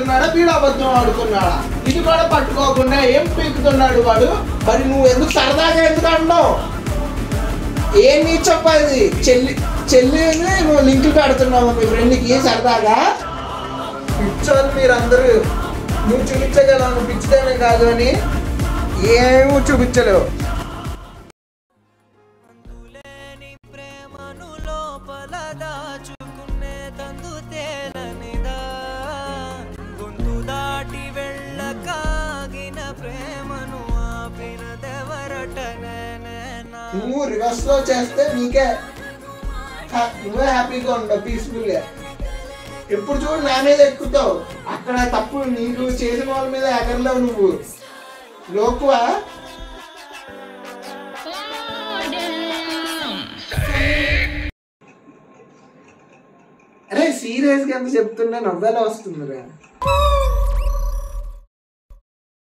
ఆడుతున్నాడా వీడు అబద్ధం ఆడుతున్నాడా ఇది కూడా పట్టుకోకుండా ఏం పీకుతున్నాడు వాడు. మరి నువ్వు ఎందుకు సరదాగా ఎందుకు అంటున్నావు? ఏం నీ చెప్పది చెల్లిని నువ్వు లింకులు పెడుతున్నావు మీ ఫ్రెండ్కి సరదాగా. పిచ్చోళ్ళు మీరందరూ. నువ్వు చూపించగలవు, నువ్వు పిచ్చితేనే కాదు అని ఏమీ చూపించలేవు. నువ్వు రివర్స్ లో చేస్తే నువ్వే హ్యాపీగా ఉండవు, పీస్ఫుల్గా. ఎప్పుడు చూడు నా మీద ఎక్కుతావు. అక్కడ తప్పు నీకు చేసిన వాళ్ళ మీద ఎగరలేవు నువ్వు. లోకువా అరే సీరియస్గా ఎంత చెప్తున్నా నవ్వేలా వస్తుందిరా.